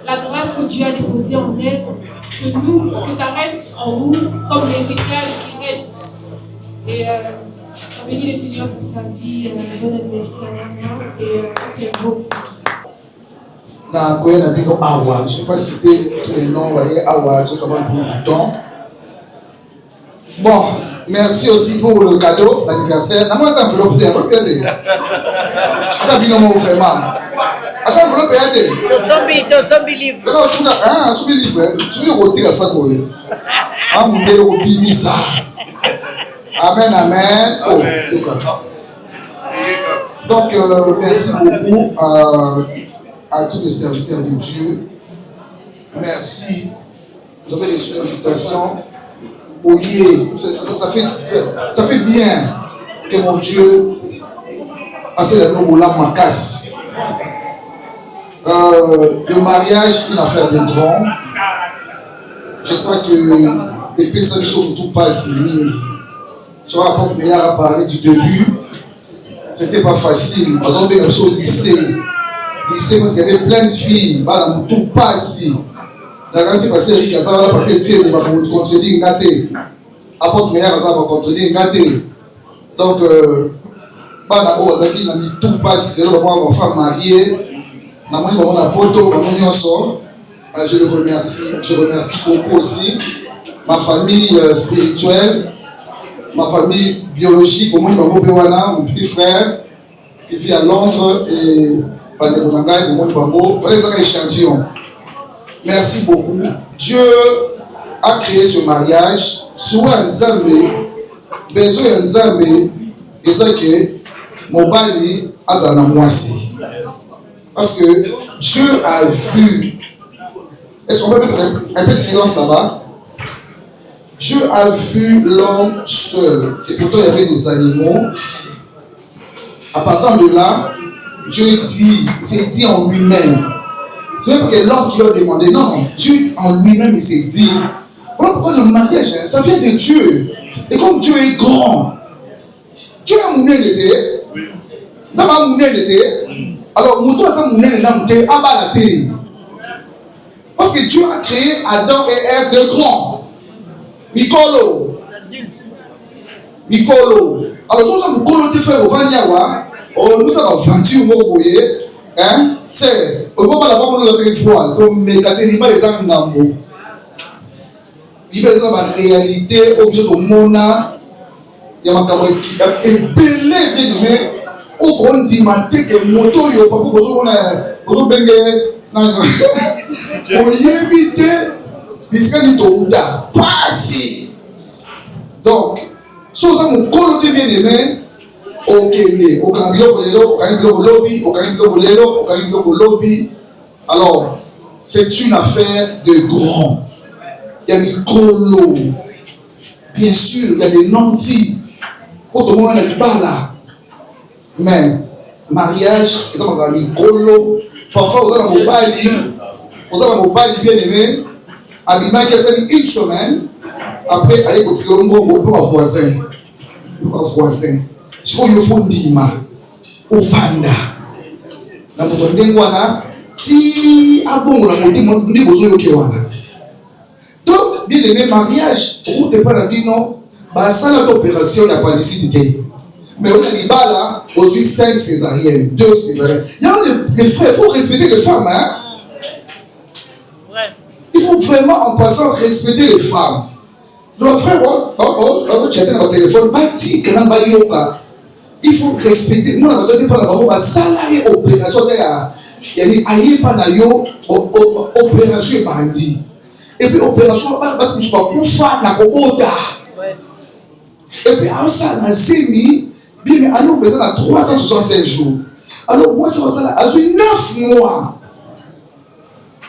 la grâce que Dieu a déposée en elle, que ça reste en nous comme l'héritage qui reste. Et on bénit le Seigneur pour sa vie, bon anniversaire et beau. Je ne vais pas citer tous les noms, vous voyez, Awa, c'est comment prendre du temps. Bon, merci aussi pour le cadeau d'anniversaire. Je vais t'envelopper, je vais t'envelopper. Attends, je vais zombie livre. Ah, zombie livre. Tu veux retirer ça, quoi. Ah, mon Dieu, oublie ça. Amen, amen. Oh, donc, merci beaucoup à tous les serviteurs de Dieu. Merci. Vous avez reçu l'invitation. Oui, ça fait bien que mon Dieu passe le nom au ma casse. Le mariage est une affaire de grand. Je crois que les personnes ne sont tout pas si. Je vois rapporte meilleur à parler du début. C'était pas facile. Par exemple, au lycée. Lycée, parce qu'il y avait plein de filles. Tout pas si. La c'est passé Eric Azar, là, passé Etienne, il va contredire Ngaté. Apporte meilleur Azar va contredire Ngaté. Donc, on a mis tout pas si. On va une femme mariée. Je le remercie. Je remercie beaucoup aussi ma famille spirituelle, ma famille biologique, mon petit frère qui vit à Londres et échantillon. Merci beaucoup. Dieu a créé ce mariage. Souvent, besoin Nzambe, et ça que Mobali Azana Mwasi. Parce que Dieu a vu. Est-ce qu'on peut mettre un peu de silence là-bas? Dieu a vu l'homme seul. Et pourtant, il y avait des animaux. À partir de là, Dieu s'est dit en lui-même. C'est même que l'homme qui a demandé. Non, Dieu en lui-même, il s'est dit. Voilà pourquoi le mariage, ça vient de Dieu. Et comme Dieu est grand, Dieu a mouné l'été. N'a pas mouné l'été. Alors, Moutou a mouné l'été. Parce que Dieu a créé Adam et Ève de grands. Mikolo. Alors, nous sommes Mikolo de faire au Vanyawa. Nous sommes vendus au Mogoye. c'est au moment là on notre voile comme mécanisme pas les angambo il va dans la réalité objet au mona il y a ma caméra qui est belé bien au grand dimanche que moto yo pas pour on bengue na pour éviter puisque ni to uta pasi donc so ça mon côté bien aimé okende okangilo lelo okangilo lobby okangilo lobby alors c'est une affaire de grand. Il y a des colos bien sûr il y a des nantis autrement on n'est pas là mais mariage ils ont des colos parfois vous avez un mobile bien aimé habillement qui est une semaine après aller continuer au voisin si vous faites ndima ovanda na moto ndengo wana si abongo na motima ndi bozoyoke wana donc bien aimé mariage au départ la bino basala d'opération ya palicité mais on a libala aux 5 césariennes 2 césariennes il y a les frères il faut respecter les femmes hein il faut vraiment en passant respecter les femmes donc frère on chatter dans le téléphone bati kana bayoka il faut respecter moi na doté pas la ba salarié opération ya yani aye pa na yo opération bandi et puis opération parce que soit kufa na kobota et puis alors ça na semi bien mais alors besoin à 365 jours alors moi ça va à 9 mois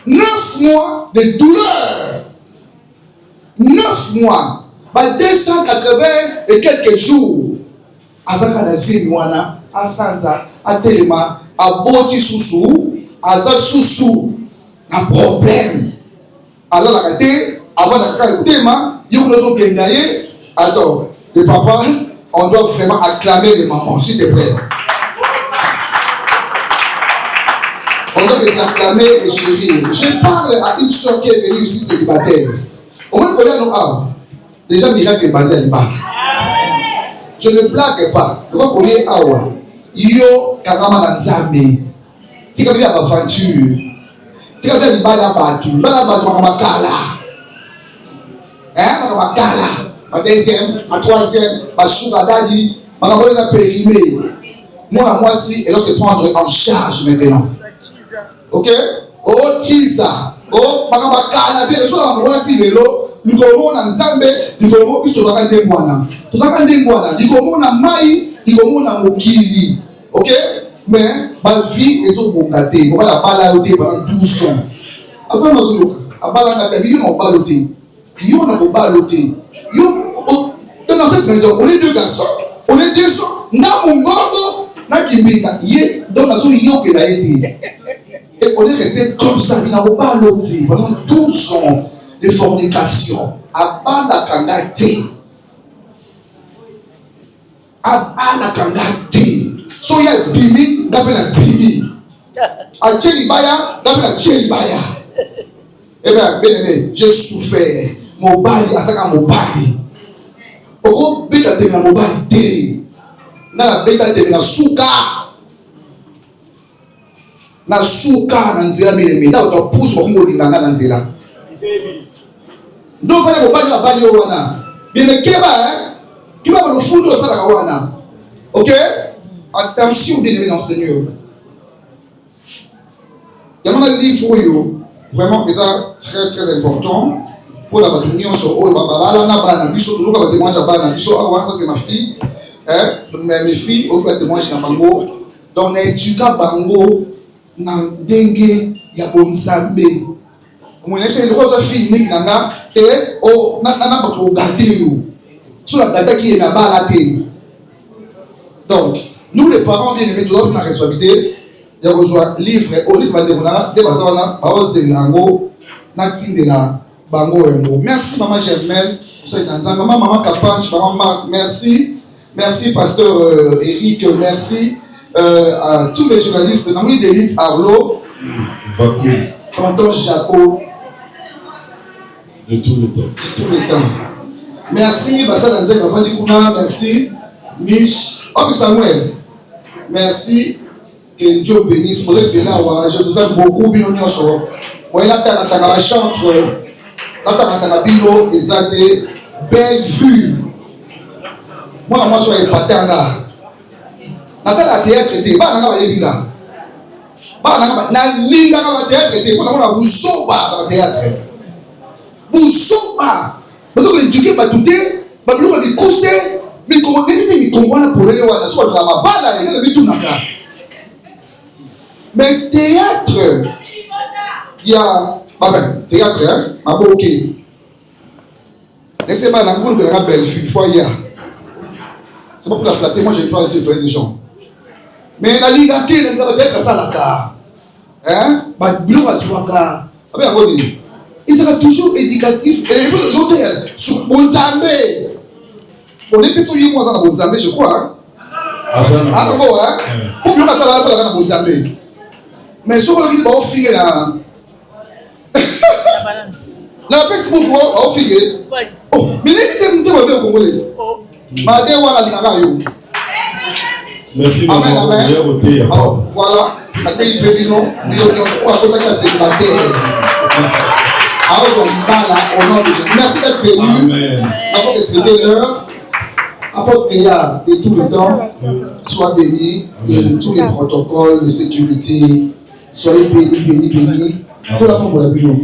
9 mois de douleur 9 mois bah 280 et quelques jours azaka na zemi wana asanza atelema aboti susu aza susu na problème alors la kate avant de tema yo nous gagné attends le papa on doit vraiment acclamer les mamans s'il te plaît on doit les acclamer et chérir. Je parle à une soeur qui est venue ici célibataire on va connaître nos âmes déjà miracle bandé à l'imbac. Je ne blague pas. Je vois qu'il y a awa. Yo kagama na nzambe. Tika bila aventure. Tika bila libala batu. Libala batu makala. Makala. Ma deuxième, ma troisième, ma sugar daddy, ma maman a périmé. Moi si elle doit se prendre en charge maintenant. OK? Oh Kisa. Oh makala bien so la maman si vélo. Nous avons un nzambe, nous avons plus de ndengwana. Tozaka ndengwana, likomona mai, likomona mokili. OK? Mais ma vie est au bongaté. On va la balader pendant 12 ans. Asa no solo. Abala na yo no baloter. Yo na baloter. Yo dans cette maison, on est deux garçons. On est deux hommes. Na mongondo, na kimbika. Yé donc na so yo que la été. Et on est resté comme ça, il n'a pas baloter pendant 12 ans de fornication. Abala kangate. Abala kangate. So il y a bimi, d'abord bimi. A Tchelibaya, d'abord Tchelibaya. Eh bien, bien aimé, j'ai souffert. Mon bali, à ça quand mon bali. Oko beta te na mon bali te. Na la beta te na suka. Na suka na nzela bien aimé. Na to pousse pour ngo linganga na nzela. Donc fallait mon bali abali wana. Bien aimé keba hein. Qui va le foutre ça la wana. OK? Attention bien aimé dans le Seigneur. Il y a un livre vraiment c'est très important pour la réunion sur baba na bana biso nous ka témoignage à bana biso ah ça c'est ma fille mais mes filles au ka témoignage na bango donc na étuka bango na ndenge ya bonsambe moi na chez les filles ni nanga et o na ba ko gâter yo sur la data qui est na bala té donc nous les parents bien aimés nous avons la responsabilité. Il y a besoin de livres, au livre de Ronald, de Bazana, Baozenango, Natindela, Bango Engo. Merci Maman Germaine pour cette ensemble. Maman Capanche, Maman Marthe, merci. Merci Pasteur Eric, merci à tous les journalistes. Namui Delix Arlo, Tonton Jaco, de tout le temps. De tout le temps. Merci Bassal Anzek Avandikouna, merci. Mich, Samuel, merci. Que Dieu bénisse. Vous êtes là, je vous aime beaucoup. Bien, on sort. Moi, là, tu as la chantre. Là, tu as la bilo. Et ça, des belles vues. Moi, je suis épaté en là. Là, tu as la théâtre. Tu vas dans la ville. Na linga na théâtre. Tu vas dans la Boussoba théâtre. Boussoba. Parce que l'éduqué va douter. Parce que le conseil. Mais comment les Congolais pour les voir, soit la bala et les tout naka. Mais théâtre, il y a théâtre, hein, ma ok. C'est pas l'angle de la belle fille, foyer. C'est pas pour la flatter, moi j'ai pas de faire des gens. Mais la ligue à qui les gars peut-être ça la car, hein, bah bleu à soaka. Ah bien abonné. Il sera toujours éducatif et les hôtels sur Bonzambé. On était sur les mois dans Bonzambé, je crois. Ah non, hein? Pour bien faire la dans Bonzambé. Mais sur le guide, on figue là. La Facebook, on figue. Oh, mais les gens qui au Congolais. Madé wala lingarayo. Merci amen, amen. Voilà. Madé Ibelino, nous sommes à côté de célibataire. Au nom de Jésus. Merci d'être venu. D'abord respecter l'heure. Apporte Péa de tout le temps, sois béni et tous les protocoles de sécurité, soyez bénis, bénis, bénis. Pour la femme de la Bible.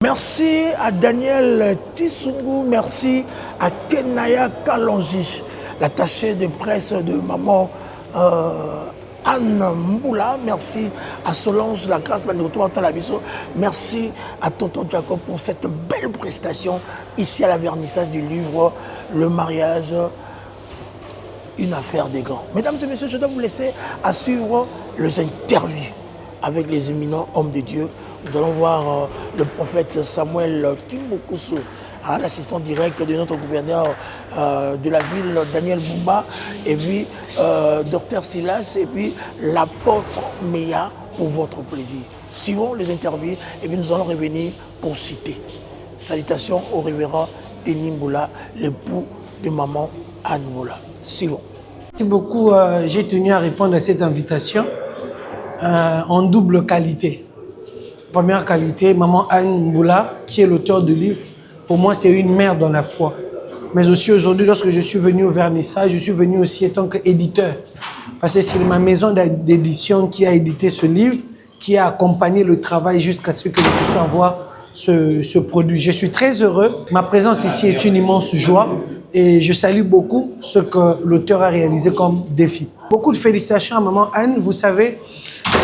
Merci à Daniel Tissungu, merci à Kenaya Kalonji, l'attaché de presse de maman Anne Mboula, merci à Solange Lagrasse, merci à Tonton Jacob pour cette belle prestation ici à la vernissage du livre Le mariage, une affaire des grands. Mesdames et messieurs, je dois vous laisser à suivre les interviews avec les éminents hommes de Dieu. Nous allons voir le prophète Samuel Kimbokuso, l'assistant direct de notre gouverneur de la ville, Daniel Bumba, et puis Dr Silas, et puis l'apôtre Meya pour votre plaisir. Suivons les interviews et puis nous allons revenir pour citer. Salutations au révérend Denis Mboula, l'époux de maman Anne Mboula. Suivons. Merci beaucoup. J'ai tenu à répondre à cette invitation en double qualité. Première qualité, maman Anne Mboula, qui est l'auteur du livre, pour moi c'est une mère dans la foi. Mais aussi aujourd'hui, lorsque je suis venu au vernissage, je suis venu aussi en tant qu'éditeur. Parce que c'est ma maison d'édition qui a édité ce livre, qui a accompagné le travail jusqu'à ce que nous puissions avoir ce produit. Je suis très heureux. Ma présence ici est une immense joie et je salue beaucoup ce que l'auteur a réalisé comme défi. Beaucoup de félicitations à maman Anne. Vous savez,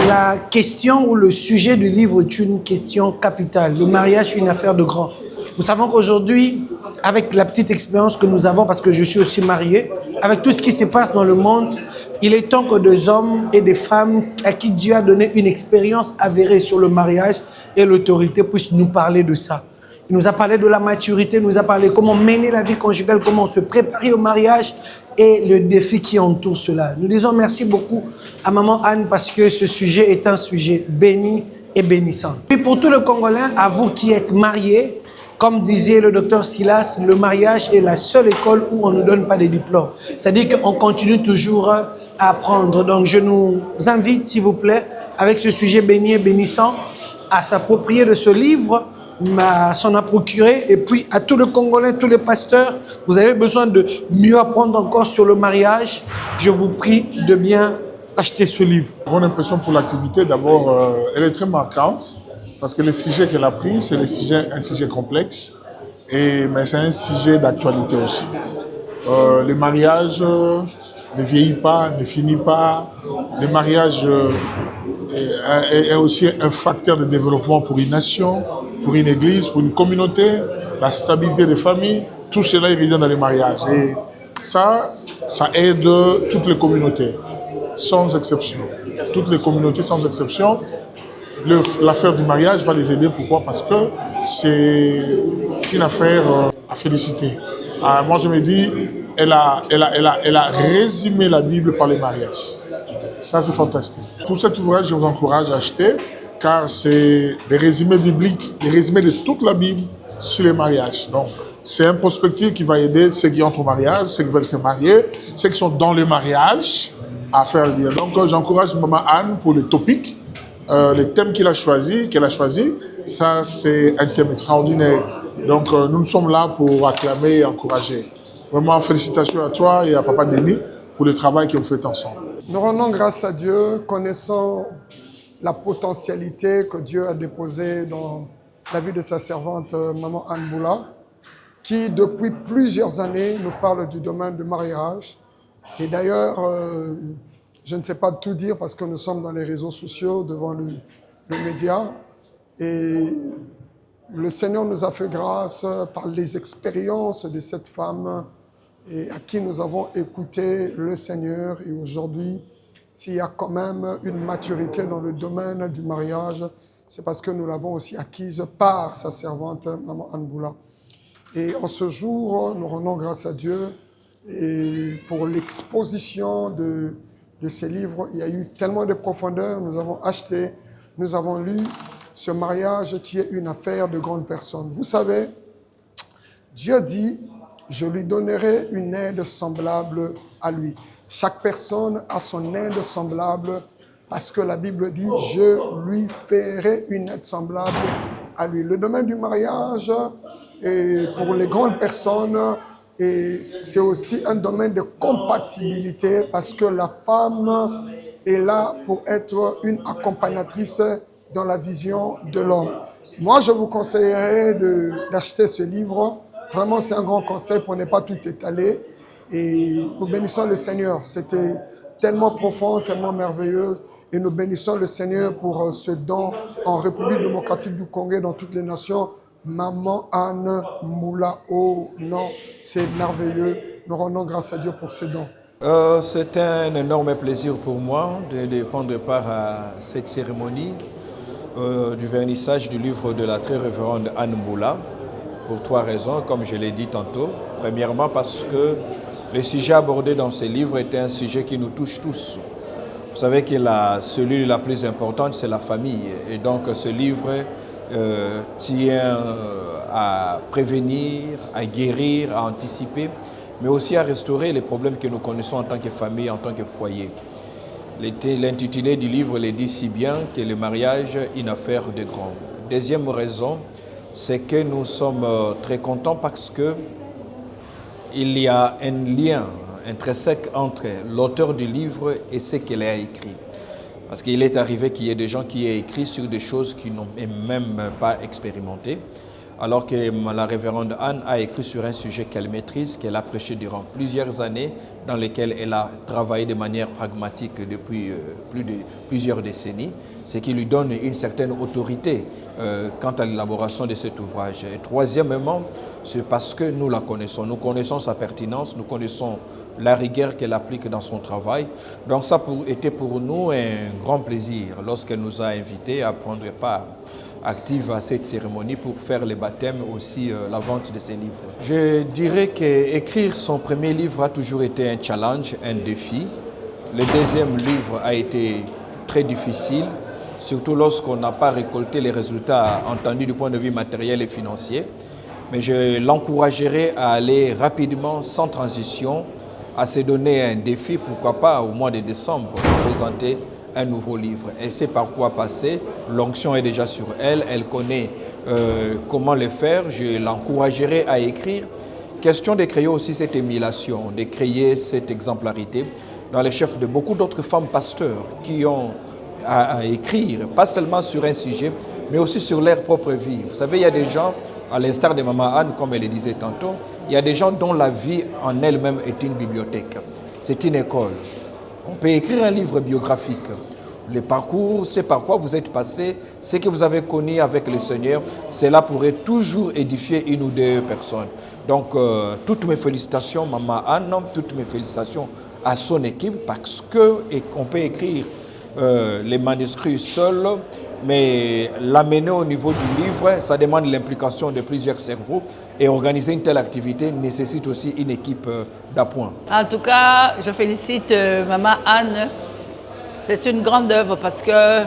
la question ou le sujet du livre est une question capitale. Le mariage est une affaire de grand. Nous savons qu'aujourd'hui, avec la petite expérience que nous avons, parce que je suis aussi marié, avec tout ce qui se passe dans le monde, il est temps que des hommes et des femmes à qui Dieu a donné une expérience avérée sur le mariage et l'autorité puissent nous parler de ça. Il nous a parlé de la maturité, il nous a parlé comment mener la vie conjugale, comment se préparer au mariage et le défi qui entoure cela. Nous disons merci beaucoup à maman Anne parce que ce sujet est un sujet béni et bénissant. Puis pour tous les Congolais, à vous qui êtes mariés, comme disait le docteur Silas, le mariage est la seule école où on ne donne pas de diplôme. C'est-à-dire qu'on continue toujours à apprendre. Donc je nous invite, s'il vous plaît, avec ce sujet béni et bénissant, à s'approprier de ce livre, s'en a procuré, et puis à tous les Congolais, tous les pasteurs, vous avez besoin de mieux apprendre encore sur le mariage, je vous prie de bien acheter ce livre. Bonne impression pour l'activité, d'abord, elle est très marquante, parce que le sujet qu'elle a pris, c'est un sujet complexe, mais c'est un sujet d'actualité aussi. Le mariage ne vieillit pas, ne finit pas, le mariage est aussi un facteur de développement pour une nation, pour une église, pour une communauté, la stabilité des familles, tout cela est évident dans les mariages. Et ça aide toutes les communautés, sans exception. Toutes les communautés, sans exception. L'affaire du mariage va les aider. Pourquoi? Parce que c'est une affaire à féliciter. Moi, je me dis, elle a résumé la Bible par le mariage. Ça, c'est fantastique. Pour cet ouvrage, je vous encourage à acheter, car c'est les résumés bibliques, les résumés de toute la Bible sur les mariages. Donc, c'est un prospectus qui va aider ceux qui entrent au mariage, ceux qui veulent se marier, ceux qui sont dans le mariage à faire le bien. Donc, j'encourage Maman Anne pour les topics, les thèmes qu'elle a choisi. Ça, c'est un thème extraordinaire. Donc, nous sommes là pour acclamer et encourager. Vraiment, félicitations à toi et à Papa Denis pour le travail que vous faites ensemble. Nous rendons grâce à Dieu, connaissant la potentialité que Dieu a déposée dans la vie de sa servante, Maman Anne Boula, qui depuis plusieurs années nous parle du domaine du mariage. Et d'ailleurs, je ne sais pas tout dire parce que nous sommes dans les réseaux sociaux, devant le média. Et le Seigneur nous a fait grâce par les expériences de cette femme et à qui nous avons écouté le Seigneur. Et aujourd'hui, s'il y a quand même une maturité dans le domaine du mariage, c'est parce que nous l'avons aussi acquise par sa servante, Maman Anne Boula. Et en ce jour, nous rendons grâce à Dieu et pour l'exposition de ces livres. Il y a eu tellement de profondeur, nous avons acheté, nous avons lu ce mariage qui est une affaire de grandes personnes. Vous savez, Dieu dit, je lui donnerai une aide semblable à lui. Chaque personne a son aide semblable parce que la Bible dit, je lui ferai une aide semblable à lui. Le domaine du mariage, et pour les grandes personnes, c'est aussi un domaine de compatibilité parce que la femme est là pour être une accompagnatrice dans la vision de l'homme. Moi, je vous conseillerais d'acheter ce livre. Vraiment, c'est un grand conseil pour ne pas tout étaler. Et nous bénissons le Seigneur. C'était tellement profond, tellement merveilleux. Et nous bénissons le Seigneur pour ce don en République démocratique du Congo et dans toutes les nations. Maman Anne Boula, oh non, c'est merveilleux. Nous rendons grâce à Dieu pour ces dons. C'est un énorme plaisir pour moi de prendre part à cette cérémonie du vernissage du livre de la très révérende Anne Boula, pour 3 raisons, comme je l'ai dit tantôt. Premièrement, parce que le sujet abordé dans ce livre est un sujet qui nous touche tous. Vous savez que la cellule la plus importante, c'est la famille. Et donc, ce livre tient à prévenir, à guérir, à anticiper, mais aussi à restaurer les problèmes que nous connaissons en tant que famille, en tant que foyer. L'intitulé du livre le dit si bien que le mariage est une affaire de grands. Deuxième raison, c'est que nous sommes très contents parce que il y a un lien intrinsèque entre l'auteur du livre et ce qu'elle a écrit. Parce qu'il est arrivé qu'il y ait des gens qui aient écrit sur des choses qu'ils n'ont même pas expérimentées, alors que la révérende Anne a écrit sur un sujet qu'elle maîtrise, qu'elle a prêché durant plusieurs années, dans lesquelles elle a travaillé de manière pragmatique depuis plusieurs décennies, ce qui lui donne une certaine autorité quant à l'élaboration de cet ouvrage. Et troisièmement, c'est parce que nous la connaissons. Nous connaissons sa pertinence, nous connaissons la rigueur qu'elle applique dans son travail. Donc ça était pour nous un grand plaisir lorsqu'elle nous a invités à prendre part active à cette cérémonie pour faire les baptêmes, aussi la vente de ses livres. Je dirais qu'écrire son premier livre a toujours été un challenge, un défi. Le deuxième livre a été très difficile, surtout lorsqu'on n'a pas récolté les résultats entendus du point de vue matériel et financier. Mais je l'encouragerai à aller rapidement, sans transition, à se donner un défi, pourquoi pas au mois de décembre, pour présenter un nouveau livre. Elle sait par quoi passer, l'onction est déjà sur elle, elle connaît comment le faire, je l'encouragerai à écrire. Question de créer aussi cette émulation, de créer cette exemplarité dans les chefs de beaucoup d'autres femmes pasteurs qui ont à écrire, pas seulement sur un sujet, mais aussi sur leur propre vie. Vous savez, il y a des gens, à l'instar de Maman Anne, comme elle le disait tantôt, il y a des gens dont la vie en elle-même est une bibliothèque, c'est une école. On peut écrire un livre biographique. Le parcours, c'est par quoi vous êtes passé, ce que vous avez connu avec le Seigneur, cela pourrait toujours édifier une ou deux personnes. Donc, toutes mes félicitations, Maman Anne, toutes mes félicitations à son équipe, parce qu'on peut écrire les manuscrits seuls, mais l'amener au niveau du livre, ça demande l'implication de plusieurs cerveaux, et organiser une telle activité nécessite aussi une équipe d'appoint. En tout cas, je félicite Maman Anne C'est une grande œuvre parce que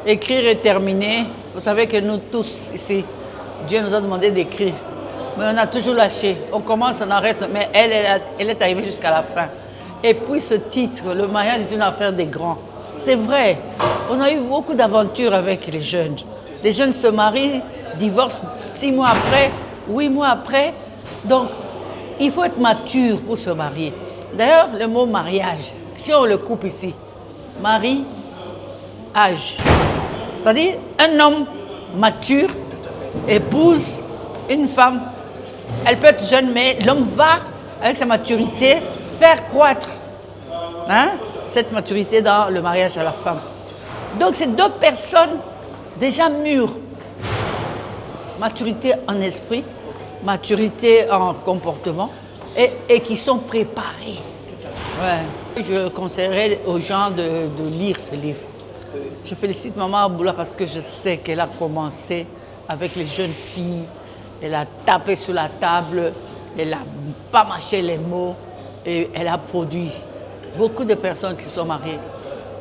écrire est terminé. Vous savez que nous tous ici, Dieu nous a demandé d'écrire. Mais on a toujours lâché. On commence, on arrête, mais elle est arrivée jusqu'à la fin. Et puis ce titre, le mariage est une affaire des grands. C'est vrai, on a eu beaucoup d'aventures avec les jeunes. Les jeunes se marient, divorcent 6 mois après, 8 mois après. Donc, il faut être mature pour se marier. D'ailleurs, le mot mariage, si on le coupe ici, mari, âge. C'est-à-dire, un homme mature épouse une femme. Elle peut être jeune, mais l'homme va, avec sa maturité, faire croître cette maturité dans le mariage à la femme. Donc, c'est 2 personnes déjà mûres. Maturité en esprit, maturité en comportement, et qui sont préparées. Ouais. Je conseillerais aux gens de lire ce livre. Je félicite Maman Aboula parce que je sais qu'elle a commencé avec les jeunes filles. Elle a tapé sur la table, elle n'a pas mâché les mots et elle a produit beaucoup de personnes qui se sont mariées.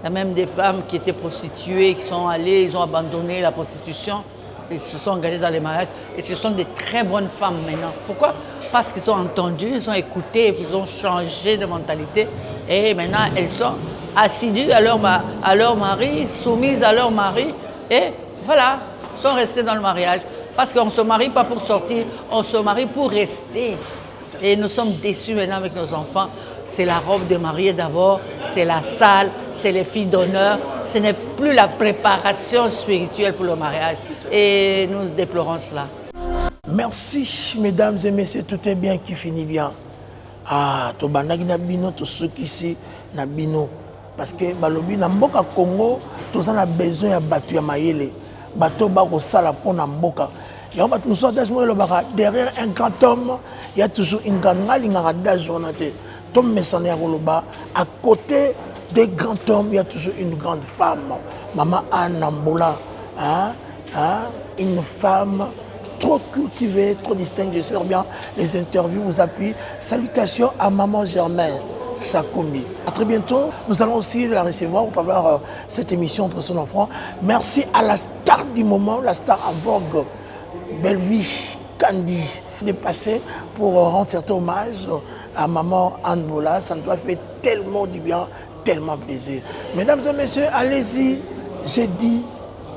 Il y a même des femmes qui étaient prostituées, qui sont allées, ils ont abandonné la prostitution, ils se sont engagés dans les mariages et ce sont des très bonnes femmes maintenant. Pourquoi? Parce qu'ils ont entendu, ils ont écouté, et puis ils ont changé de mentalité et maintenant elles sont assidues à leur mari, soumises à leur mari et voilà, sont restées dans le mariage. Parce qu'on ne se marie pas pour sortir, on se marie pour rester. Et nous sommes déçus maintenant avec nos enfants. C'est la robe de mariée d'abord, c'est la salle, c'est les filles d'honneur. Ce n'est plus la préparation spirituelle pour le mariage. Et nous déplorons cela. Merci, mesdames et messieurs, tout est bien qui finit bien. Ah, to bandaki na bino, to sokisi na bino. Parce que balobi na mboka Congo, tous on a besoin ya batu ya mayele. Bato bako sala pona mboka. Nous sommes derrière un grand homme, il y a toujours une grande journée. Tom Messaner Goloba, à côté des grands hommes, il y a toujours une grande femme. Maman Anne Mboula, une femme trop cultivée, trop distincte. J'espère bien les interviews vous appuient. Salutations à Maman Germaine Sakoumi. À très bientôt. Nous allons aussi la recevoir au travers cette émission entre son enfant. Merci à la star du moment, la star en vogue, Belle Vie Candy, de passer pour rendre certain hommage à Maman Anne Mboula. Ça nous a fait tellement du bien, tellement plaisir. Mesdames et messieurs, allez-y. J'ai dit,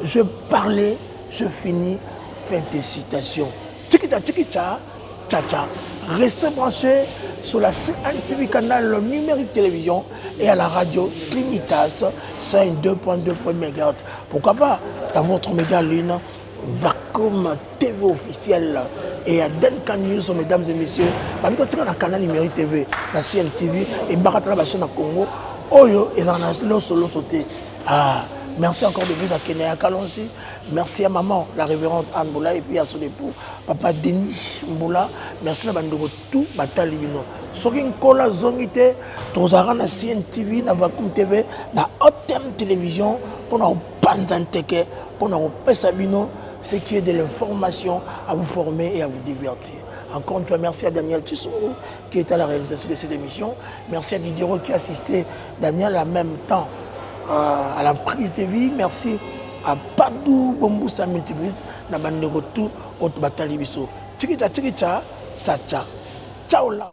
je parlais, je finis. Faites des citations. Tchikita, tchikita, tcha-tcha. Restez branchés sur la CNTV canal numérique télévision et à la radio Trinitas 102.2 MHz. Pourquoi pas dans votre média lune Vacuum TV officiel et à Denka News, mesdames et messieurs. Nous sommes dans le canal numérique TV, la CNTV et Baratala la chaîne à Congo. Oyo et dans le solo sauté. Merci encore de plus à Kenya Kalonji. Merci à maman, la révérende Anne Mboula, et puis à son époux, papa Denis Mboula. Merci à Bandogo tout, Batalibino. Soki Nkola Zongite, Tozara na CNTV, na Vacuum TV, na Hotem Télévision, pour nous panzanteke, pour nous pesabino, ce qui est de l'information à vous former et à vous divertir. Encore une fois, merci à Daniel Tissoro qui est à la réalisation de cette émission. Merci à Didier qui a assisté Daniel en même temps à la prise de vie. Merci à Padou Bomboussa Multibriste, na Bandego tout, au Batalibiso. Tchikita, tchikita, tcha tcha. Ciao là.